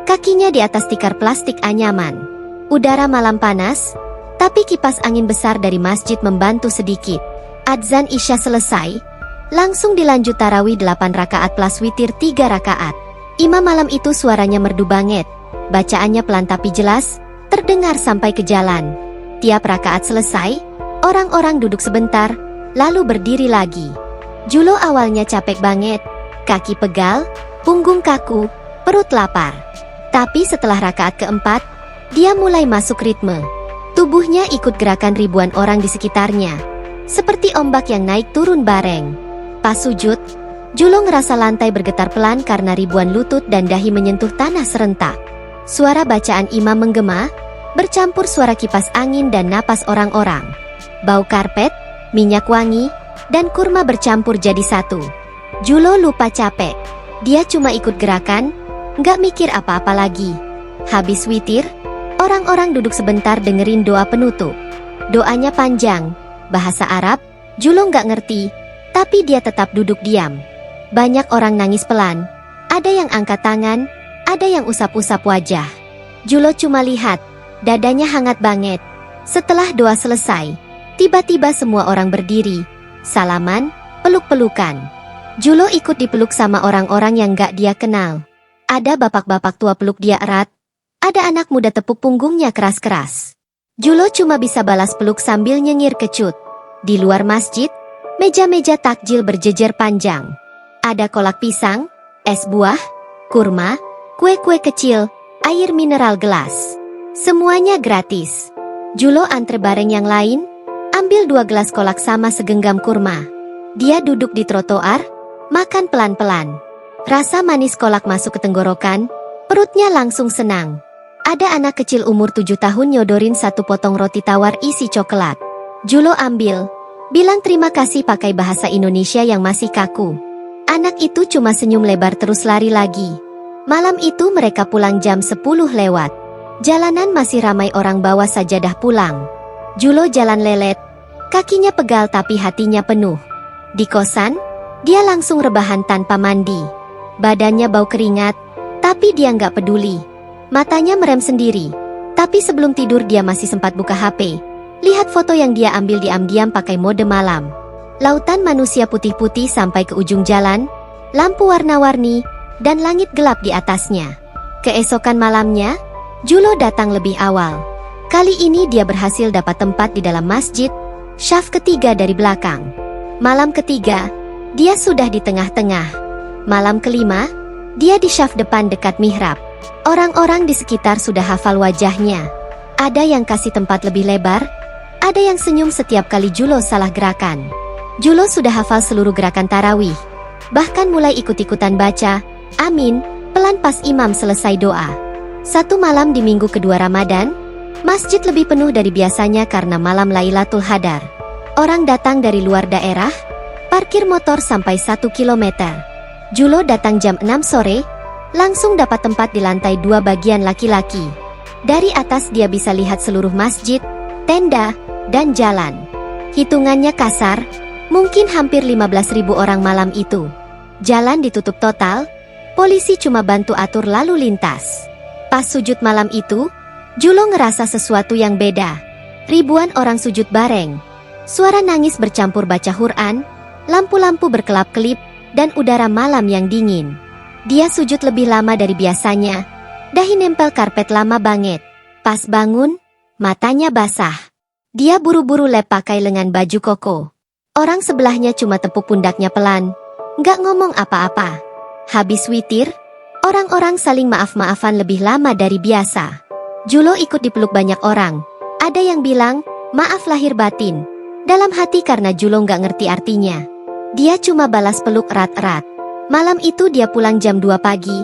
kakinya di atas tikar plastik anyaman. Udara malam panas, tapi kipas angin besar dari masjid membantu sedikit. Adzan Isya selesai, langsung dilanjut tarawih 8 rakaat plus witir 3 rakaat. Imam malam itu suaranya merdu banget. Bacaannya pelan tapi jelas, terdengar sampai ke jalan. Tiap rakaat selesai, orang-orang duduk sebentar, lalu berdiri lagi. Julo awalnya capek banget, kaki pegal, punggung kaku, perut lapar. Tapi setelah rakaat keempat, dia mulai masuk ritme. Tubuhnya ikut gerakan ribuan orang di sekitarnya. seperti ombak yang naik turun bareng. Pas sujud, Julo ngerasa lantai bergetar pelan karena ribuan lutut dan dahi menyentuh tanah serentak. Suara bacaan imam menggema, bercampur suara kipas angin dan napas orang-orang. Bau karpet, minyak wangi, dan kurma bercampur jadi satu. Julo lupa capek. Dia cuma ikut gerakan, nggak mikir apa-apa lagi. Habis witir, orang-orang duduk sebentar dengerin doa penutup. Doanya panjang, bahasa Arab, Julo nggak ngerti, tapi dia tetap duduk diam. Banyak orang nangis pelan, ada yang angkat tangan, ada yang usap-usap wajah. Julo cuma lihat, dadanya hangat banget. Setelah doa selesai, tiba-tiba semua orang berdiri, salaman, peluk-pelukan. Julo ikut dipeluk sama orang-orang yang gak dia kenal. Ada bapak-bapak tua peluk dia erat, ada anak muda tepuk punggungnya keras-keras. Julo cuma bisa balas peluk sambil nyengir kecut. Di luar masjid, meja-meja takjil berjejer panjang. Ada kolak pisang, es buah, kurma, kue-kue kecil, air mineral gelas. Semuanya gratis. Julo antre bareng yang lain, ambil 2 gelas kolak sama segenggam kurma. Dia duduk di trotoar, makan pelan-pelan. Rasa manis kolak masuk ke tenggorokan, perutnya langsung senang. Ada anak kecil umur 7 tahun nyodorin 1 potong roti tawar isi coklat. Julo ambil, bilang terima kasih pakai bahasa Indonesia yang masih kaku. Anak itu cuma senyum lebar terus lari lagi. Malam itu mereka pulang jam 10 lewat. Jalanan masih ramai orang bawa sajadah pulang. Julo jalan lelet, kakinya pegal tapi hatinya penuh. Di kosan, dia langsung rebahan tanpa mandi. Badannya bau keringat, tapi dia nggak peduli. Matanya merem sendiri, tapi sebelum tidur dia masih sempat buka HP. Lihat foto yang dia ambil diam-diam pakai mode malam. Lautan manusia putih-putih sampai ke ujung jalan, lampu warna-warni, dan langit gelap di atasnya. Keesokan malamnya, Julo datang lebih awal. Kali ini dia berhasil dapat tempat di dalam masjid, syaf ketiga dari belakang. Malam ketiga, dia sudah di tengah-tengah. Malam kelima, dia di syaf depan dekat mihrab. Orang-orang di sekitar sudah hafal wajahnya. Ada yang kasih tempat lebih lebar, ada yang senyum setiap kali Julo salah gerakan. Julo sudah hafal seluruh gerakan tarawih. Bahkan mulai ikut-ikutan baca, amin, pelan pas imam selesai doa. Satu malam di minggu kedua Ramadan, masjid lebih penuh dari biasanya karena malam Lailatul Hadar. Orang datang dari luar daerah, parkir motor sampai 1 kilometer. Julo datang jam 6 sore, langsung dapat tempat di lantai 2 bagian laki-laki. Dari atas dia bisa lihat seluruh masjid, tenda, dan jalan. Hitungannya kasar, mungkin hampir 15.000 orang malam itu. Jalan ditutup total, polisi cuma bantu atur lalu lintas. Pas sujud malam itu, Julo ngerasa sesuatu yang beda. Ribuan orang sujud bareng. Suara nangis bercampur baca Quran, lampu-lampu berkelap-kelip, dan udara malam yang dingin. Dia sujud lebih lama dari biasanya. Dahi nempel karpet lama banget. Pas bangun, matanya basah. Dia buru-buru lep pakai lengan baju koko. Orang sebelahnya cuma tepuk pundaknya pelan, nggak ngomong apa-apa. Habis witir, orang-orang saling maaf-maafan lebih lama dari biasa. Julo ikut dipeluk banyak orang. Ada yang bilang, maaf lahir batin. Dalam hati karena Julo nggak ngerti artinya. Dia cuma balas peluk erat-erat. Malam itu dia pulang jam 2 pagi.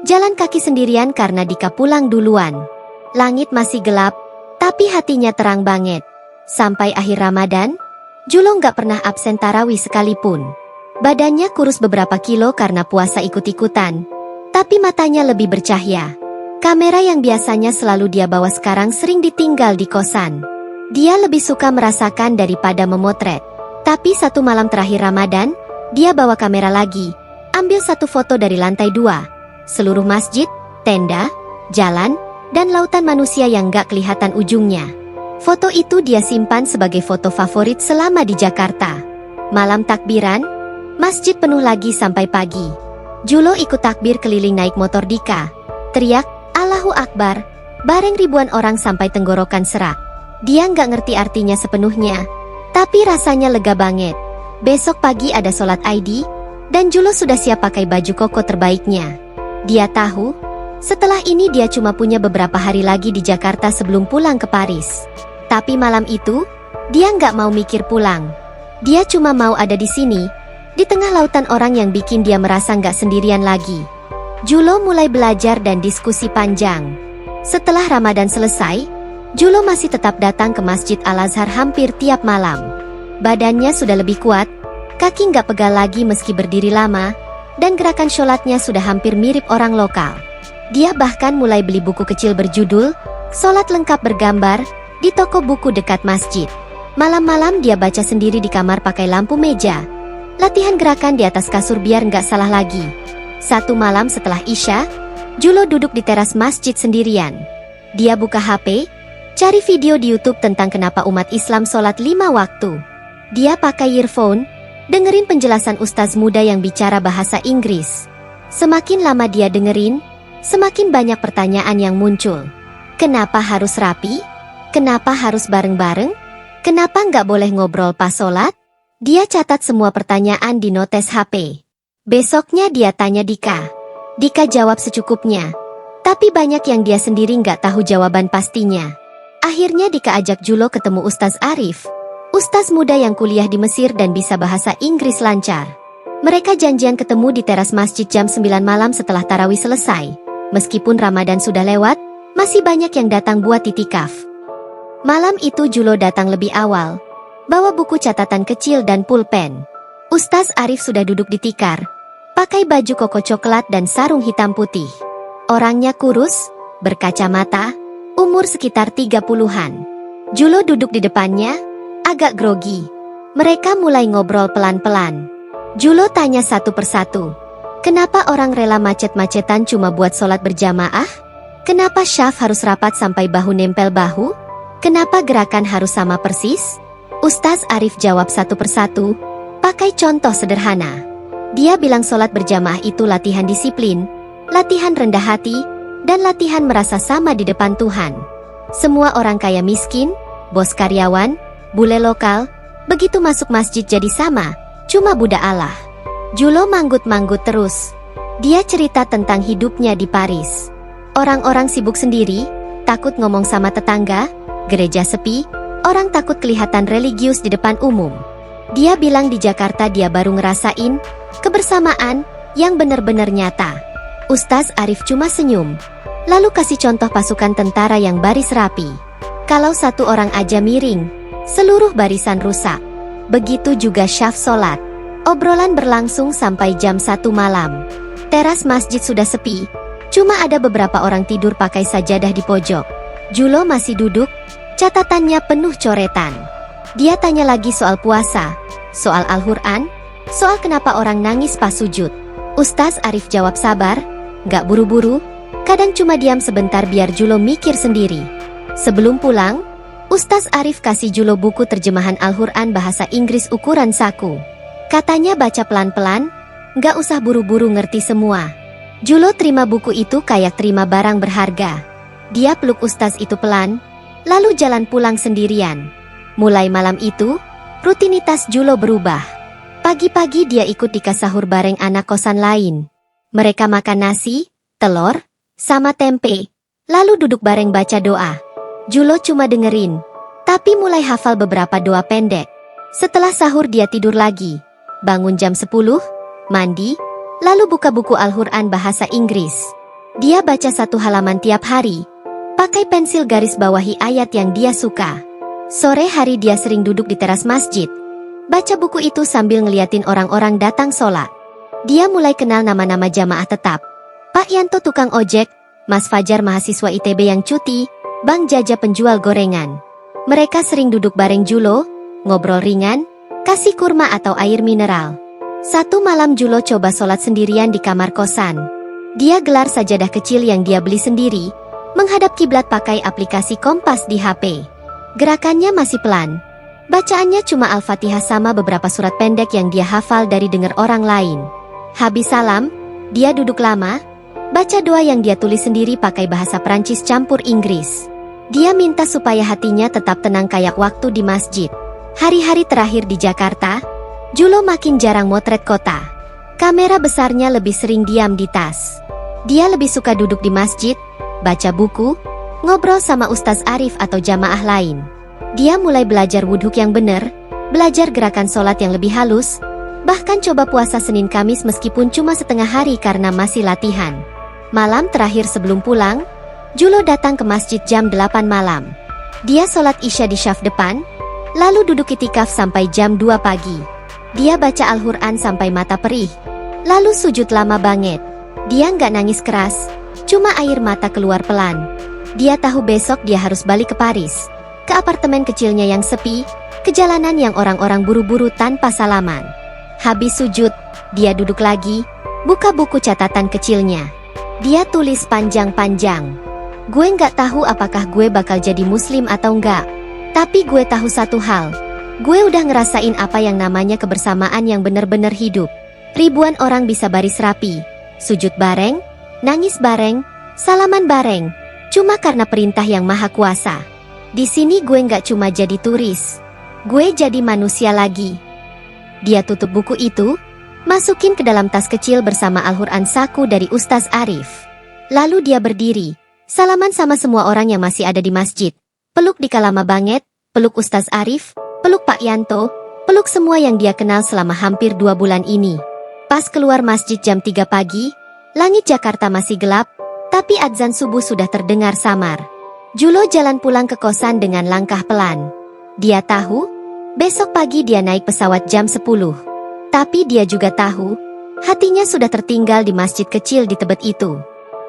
Jalan kaki sendirian karena Dika pulang duluan. Langit masih gelap, tapi hatinya terang banget. Sampai akhir Ramadan, Julo nggak pernah absen tarawih sekalipun. Badannya kurus beberapa kilo karena puasa ikut-ikutan, tapi matanya lebih bercahaya. Kamera yang biasanya selalu dia bawa sekarang sering ditinggal di kosan. Dia lebih suka merasakan daripada memotret. Tapi satu malam terakhir Ramadan, dia bawa kamera lagi, ambil 1 foto dari lantai 2. Seluruh masjid, tenda, jalan, dan lautan manusia yang gak kelihatan ujungnya. Foto itu dia simpan sebagai foto favorit selama di Jakarta. Malam takbiran, masjid penuh lagi sampai pagi. Julo ikut takbir keliling naik motor Dika. Teriak, Allahu Akbar, bareng ribuan orang sampai tenggorokan serak. Dia nggak ngerti artinya sepenuhnya, tapi rasanya lega banget. Besok pagi ada sholat ID, dan Julo sudah siap pakai baju koko terbaiknya. Dia tahu, setelah ini dia cuma punya beberapa hari lagi di Jakarta sebelum pulang ke Paris. Tapi malam itu, dia nggak mau mikir pulang. Dia cuma mau ada di sini, di tengah lautan orang yang bikin dia merasa nggak sendirian lagi. Julo mulai belajar dan diskusi panjang. Setelah Ramadan selesai, Julo masih tetap datang ke Masjid Al-Azhar hampir tiap malam. Badannya sudah lebih kuat, kaki nggak pegal lagi meski berdiri lama, dan gerakan sholatnya sudah hampir mirip orang lokal. Dia bahkan mulai beli buku kecil berjudul "Sholat Lengkap Bergambar" di toko buku dekat masjid. Malam-malam dia baca sendiri di kamar pakai lampu meja. Latihan gerakan di atas kasur biar nggak salah lagi. Satu malam setelah Isya, Julo duduk di teras masjid sendirian. Dia buka HP, cari video di YouTube tentang kenapa umat Islam sholat 5 waktu. Dia pakai earphone, dengerin penjelasan ustaz muda yang bicara bahasa Inggris. Semakin lama dia dengerin, semakin banyak pertanyaan yang muncul. Kenapa harus rapi? Kenapa harus bareng-bareng? Kenapa nggak boleh ngobrol pas sholat? Dia catat semua pertanyaan di notes HP. Besoknya dia tanya Dika. Dika jawab secukupnya. Tapi banyak yang dia sendiri nggak tahu jawaban pastinya. Akhirnya Dika ajak Julo ketemu Ustaz Arif. Ustaz muda yang kuliah di Mesir dan bisa bahasa Inggris lancar. Mereka janjian ketemu di teras masjid jam 9 malam setelah tarawih selesai. Meskipun Ramadan sudah lewat, masih banyak yang datang buat itikaf. Malam itu Julo datang lebih awal. Bawa buku catatan kecil dan pulpen. Ustaz Arif sudah duduk di tikar, pakai baju koko coklat dan sarung hitam putih. Orangnya kurus, berkacamata, umur sekitar 30-an. Julo duduk di depannya, agak grogi. Mereka mulai ngobrol pelan-pelan. Julo tanya satu persatu. Kenapa orang rela macet-macetan cuma buat sholat berjamaah? Kenapa syaf harus rapat sampai bahu nempel bahu? Kenapa gerakan harus sama persis? Ustaz Arif jawab satu persatu, pakai contoh sederhana. Dia bilang sholat berjamaah itu latihan disiplin, latihan rendah hati, dan latihan merasa sama di depan Tuhan. Semua orang kaya miskin, bos karyawan, bule lokal, begitu masuk masjid jadi sama, cuma budak Allah. Julo manggut-manggut terus. Dia cerita tentang hidupnya di Paris. Orang-orang sibuk sendiri, takut ngomong sama tetangga, gereja sepi, orang takut kelihatan religius di depan umum. Dia bilang di Jakarta dia baru ngerasain kebersamaan yang benar-benar nyata. Ustaz Arif cuma senyum, lalu kasih contoh pasukan tentara yang baris rapi. Kalau satu orang aja miring, seluruh barisan rusak. Begitu juga syaf sholat. Obrolan berlangsung sampai jam 1 malam. Teras masjid sudah sepi, cuma ada beberapa orang tidur pakai sajadah di pojok. Julo masih duduk, catatannya penuh coretan. Dia tanya lagi soal puasa, soal Al-Quran, soal kenapa orang nangis pas sujud. Ustaz Arif jawab sabar, gak buru-buru, kadang cuma diam sebentar biar Julo mikir sendiri. Sebelum pulang, Ustaz Arif kasih Julo buku terjemahan Al-Quran bahasa Inggris ukuran saku. Katanya baca pelan-pelan, gak usah buru-buru ngerti semua. Julo terima buku itu kayak terima barang berharga. Dia peluk Ustaz itu pelan, lalu jalan pulang sendirian. Mulai malam itu, rutinitas Julo berubah. Pagi-pagi dia ikut Dika sahur bareng anak kosan lain. Mereka makan nasi, telur, sama tempe, lalu duduk bareng baca doa. Julo cuma dengerin, tapi mulai hafal beberapa doa pendek. Setelah sahur dia tidur lagi, bangun jam 10, mandi, lalu buka buku Al-Quran bahasa Inggris. Dia baca 1 halaman tiap hari, pakai pensil garis bawahi ayat yang dia suka. Sore hari dia sering duduk di teras masjid, baca buku itu sambil ngeliatin orang-orang datang sholat. Dia mulai kenal nama-nama jamaah tetap. Pak Yanto tukang ojek, Mas Fajar mahasiswa ITB yang cuti, Bang Jaja penjual gorengan. Mereka sering duduk bareng Julo, ngobrol ringan, kasih kurma atau air mineral. Satu malam Julo coba sholat sendirian di kamar kosan. Dia gelar sajadah kecil yang dia beli sendiri, menghadap kiblat pakai aplikasi Kompas di HP. Gerakannya masih pelan. Bacaannya cuma Al-Fatihah sama beberapa surat pendek yang dia hafal dari dengar orang lain. Habis salam, dia duduk lama, baca doa yang dia tulis sendiri pakai bahasa Prancis campur Inggris. Dia minta supaya hatinya tetap tenang kayak waktu di masjid. Hari-hari terakhir di Jakarta, Julo makin jarang motret kota. Kamera besarnya lebih sering diam di tas. Dia lebih suka duduk di masjid, baca buku, ngobrol sama Ustaz Arif atau jamaah lain. Dia mulai belajar wudhu yang benar, belajar gerakan sholat yang lebih halus, bahkan coba puasa Senin Kamis meskipun cuma setengah hari karena masih latihan. Malam terakhir sebelum pulang, Julo datang ke masjid jam 8 malam. Dia sholat Isya di syaf depan, lalu duduk itikaf sampai jam 2 pagi. Dia baca Al-Quran sampai mata perih, lalu sujud lama banget. Dia nggak nangis keras, cuma air mata keluar pelan. Dia tahu besok dia harus balik ke Paris, ke apartemen kecilnya yang sepi, ke jalanan yang orang-orang buru-buru tanpa salaman. Habis sujud, dia duduk lagi, buka buku catatan kecilnya. Dia tulis panjang-panjang. Gue nggak tahu apakah gue bakal jadi muslim atau enggak. Tapi gue tahu satu hal. Gue udah ngerasain apa yang namanya kebersamaan yang bener-bener hidup. Ribuan orang bisa baris rapi, sujud bareng, nangis bareng, salaman bareng. Cuma karena perintah yang maha kuasa. Di sini gue nggak cuma jadi turis. Gue jadi manusia lagi. Dia tutup buku itu, masukin ke dalam tas kecil bersama Al-Quran saku dari Ustaz Arif. Lalu dia berdiri, salaman sama semua orang yang masih ada di masjid. Peluk Dika lama banget, peluk Ustaz Arif, peluk Pak Yanto, peluk semua yang dia kenal selama hampir 2 bulan ini. Pas keluar masjid jam 3 pagi, langit Jakarta masih gelap, tapi adzan subuh sudah terdengar samar. Julo jalan pulang ke kosan dengan langkah pelan. Dia tahu, besok pagi dia naik pesawat jam 10. Tapi dia juga tahu, hatinya sudah tertinggal di masjid kecil di Tebet itu.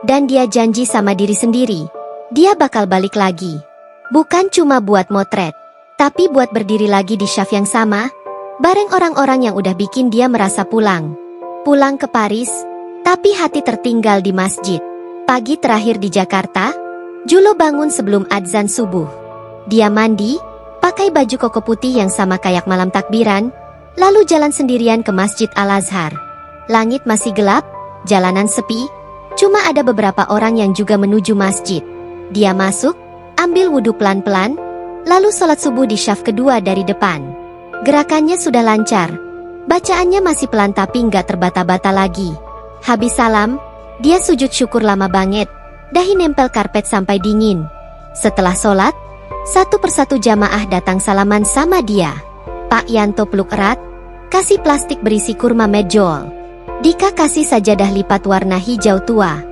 Dan dia janji sama diri sendiri, dia bakal balik lagi. Bukan cuma buat motret, tapi buat berdiri lagi di syaf yang sama, bareng orang-orang yang udah bikin dia merasa pulang. Pulang ke Paris, tapi hati tertinggal di masjid. Pagi terakhir di Jakarta, Julo bangun sebelum adzan subuh. Dia mandi, pakai baju koko putih yang sama kayak malam takbiran, lalu jalan sendirian ke Masjid Al-Azhar. Langit masih gelap, jalanan sepi, cuma ada beberapa orang yang juga menuju masjid. Dia masuk, ambil wudhu pelan-pelan, lalu sholat subuh di syaf kedua dari depan. Gerakannya sudah lancar, bacaannya masih pelan tapi nggak terbata-bata lagi. Habis salam, dia sujud syukur lama banget, dahi nempel karpet sampai dingin. Setelah sholat, satu persatu jamaah datang salaman sama dia. Pak Yanto peluk erat, kasih plastik berisi kurma medjool. Dika kasih sajadah lipat warna hijau tua.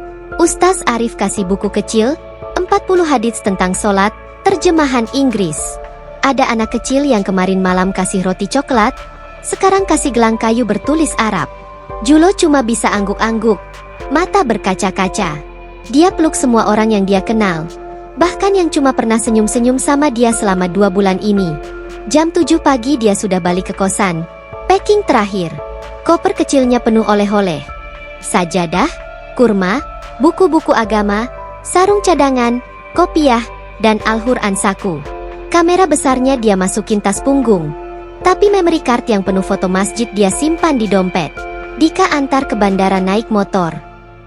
Ustaz Arif kasih buku kecil, 40 hadits tentang sholat, terjemahan Inggris. Ada anak kecil yang kemarin malam kasih roti coklat, sekarang kasih gelang kayu bertulis Arab. Julo cuma bisa angguk-angguk, mata berkaca-kaca. Dia peluk semua orang yang dia kenal, bahkan yang cuma pernah senyum-senyum sama dia selama 2 bulan ini. Jam 7 pagi dia sudah balik ke kosan. Packing terakhir. Koper kecilnya penuh oleh-oleh. Sajadah, kurma, buku-buku agama, sarung cadangan, kopiah, dan Al-Quran saku. Kamera besarnya dia masukin tas punggung. Tapi memory card yang penuh foto masjid dia simpan di dompet. Dika antar ke bandara naik motor.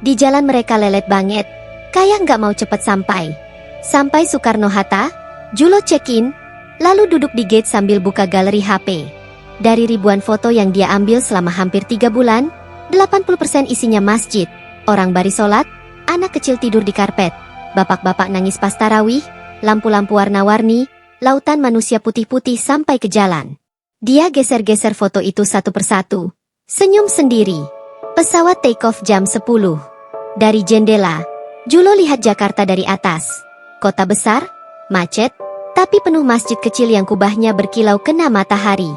Di jalan mereka lelet banget, kayak nggak mau cepet sampai. Sampai Soekarno-Hatta, Julo check-in, lalu duduk di gate sambil buka galeri HP. Dari ribuan foto yang dia ambil selama hampir 3 bulan, 80% isinya masjid, orang baris sholat, anak kecil tidur di karpet, bapak-bapak nangis pas tarawih, lampu-lampu warna-warni, lautan manusia putih-putih sampai ke jalan. Dia geser-geser foto itu satu persatu, senyum sendiri. Pesawat take off jam 10. Dari jendela, Julo lihat Jakarta dari atas. Kota besar, macet, tapi penuh masjid kecil yang kubahnya berkilau kena matahari.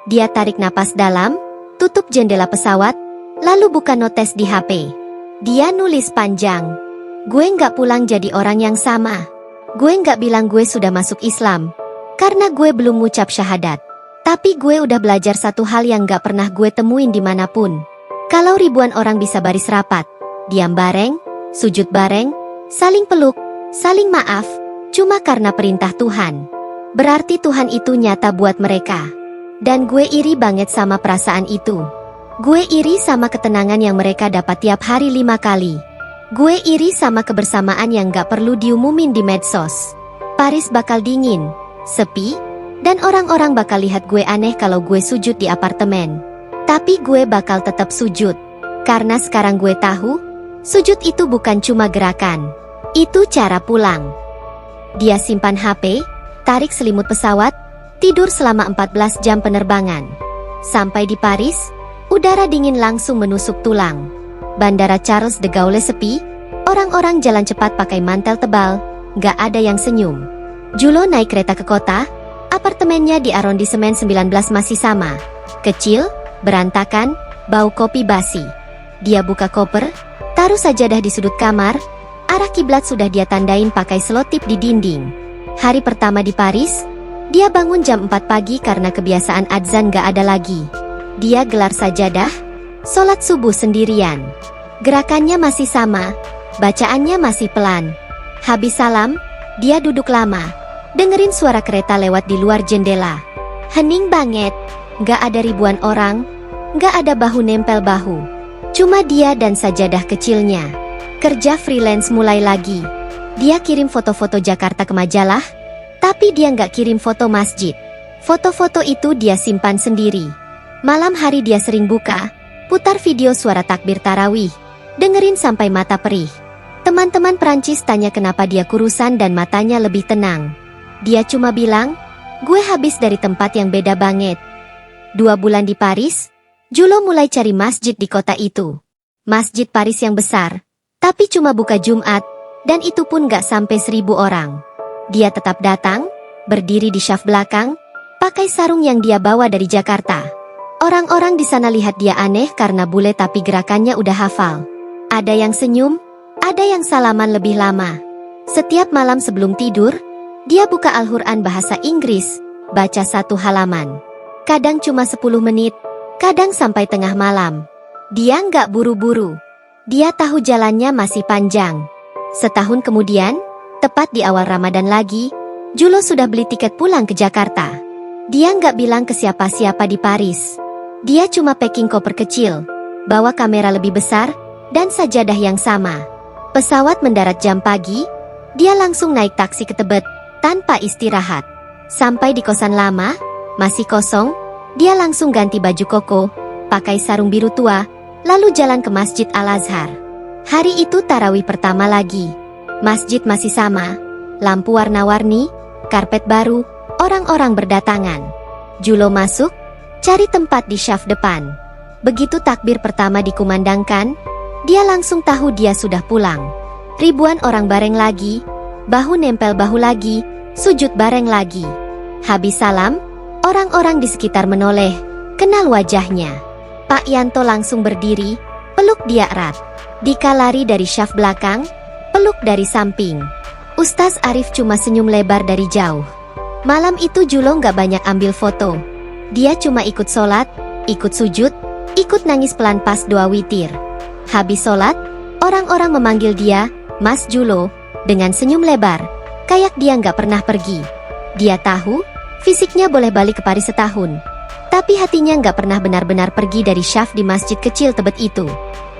Dia tarik napas dalam, tutup jendela pesawat, lalu buka notes di HP. Dia nulis panjang. Gue nggak pulang jadi orang yang sama. Gue nggak bilang gue sudah masuk Islam, karena gue belum ngucap syahadat. Tapi gue udah belajar satu hal yang nggak pernah gue temuin dimanapun. Kalau ribuan orang bisa baris rapat, diam bareng, sujud bareng, saling peluk, saling maaf, cuma karena perintah Tuhan. Berarti Tuhan itu nyata buat mereka. Dan gue iri banget sama perasaan itu. Gue iri sama ketenangan yang mereka dapat tiap hari 5 kali. Gue iri sama kebersamaan yang gak perlu diumumin di medsos. Paris bakal dingin, sepi, dan orang-orang bakal lihat gue aneh kalau gue sujud di apartemen. Tapi gue bakal tetap sujud. Karena sekarang gue tahu, sujud itu bukan cuma gerakan. Itu cara pulang. Dia simpan HP, tarik selimut pesawat, Tidur selama 14 jam penerbangan. Sampai di Paris, udara dingin langsung menusuk tulang. Bandara Charles de Gaulle sepi, orang-orang jalan cepat pakai mantel tebal, gak ada yang senyum. Julo naik kereta ke kota, apartemennya di arondisemen 19 masih sama. Kecil, berantakan, bau kopi basi. Dia buka koper, taruh sajadah di sudut kamar, arah kiblat sudah dia tandain pakai selotip di dinding. Hari pertama di Paris, dia bangun jam 4 pagi karena kebiasaan adzan gak ada lagi. Dia gelar sajadah, sholat subuh sendirian. Gerakannya masih sama, bacaannya masih pelan. Habis salam, dia duduk lama, dengerin suara kereta lewat di luar jendela. Hening banget, gak ada ribuan orang, gak ada bahu nempel bahu. Cuma dia dan sajadah kecilnya. Kerja freelance mulai lagi. Dia kirim foto-foto Jakarta ke majalah, tapi dia nggak kirim foto masjid. Foto-foto itu dia simpan sendiri. Malam hari dia sering buka, putar video suara takbir tarawih, dengerin sampai mata perih. Teman-teman Prancis tanya kenapa dia kurusan dan matanya lebih tenang. Dia cuma bilang, gue habis dari tempat yang beda banget. 2 bulan di Paris, Julo mulai cari masjid di kota itu. Masjid Paris yang besar, tapi cuma buka Jumat, dan itu pun gak sampai 1000 orang. Dia tetap datang, berdiri di syaf belakang, pakai sarung yang dia bawa dari Jakarta. Orang-orang di sana lihat dia aneh karena bule tapi gerakannya udah hafal. Ada yang senyum, ada yang salaman lebih lama. Setiap malam sebelum tidur, dia buka Al-Quran bahasa Inggris, baca 1 halaman. Kadang cuma 10 menit, kadang sampai tengah malam. Dia nggak buru-buru. Dia tahu jalannya masih panjang. Setahun kemudian, tepat di awal Ramadan lagi, Julo sudah beli tiket pulang ke Jakarta. Dia nggak bilang ke siapa-siapa di Paris. Dia cuma packing koper kecil, bawa kamera lebih besar, dan sajadah yang sama. Pesawat mendarat jam pagi, dia langsung naik taksi ke Tebet, tanpa istirahat. Sampai di kosan lama, masih kosong, dia langsung ganti baju koko, pakai sarung biru tua, lalu jalan ke Masjid Al-Azhar. Hari itu tarawih pertama lagi. Masjid masih sama, lampu warna-warni, karpet baru, orang-orang berdatangan. Julo masuk, cari tempat di syaf depan. Begitu takbir pertama dikumandangkan, dia langsung tahu dia sudah pulang. Ribuan orang bareng lagi, bahu nempel bahu lagi, sujud bareng lagi. Habis salam, orang-orang di sekitar menoleh, kenal wajahnya. Pak Yanto langsung berdiri, peluk dia erat. Dika lari dari syaf belakang, peluk dari samping. Ustaz Arif cuma senyum lebar dari jauh. Malam itu Julo nggak banyak ambil foto. Dia cuma ikut sholat, ikut sujud, ikut nangis pelan pas doa witir. Habis sholat, orang-orang memanggil dia, Mas Julo, dengan senyum lebar, kayak dia nggak pernah pergi. Dia tahu, fisiknya boleh balik ke Paris setahun, tapi hatinya nggak pernah benar-benar pergi dari syaf di masjid kecil Tebet itu.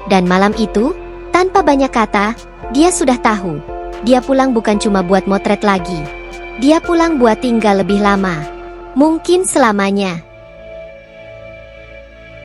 Dan malam itu, tanpa banyak kata, dia sudah tahu. Dia pulang bukan cuma buat motret lagi. Dia pulang buat tinggal lebih lama. Mungkin selamanya.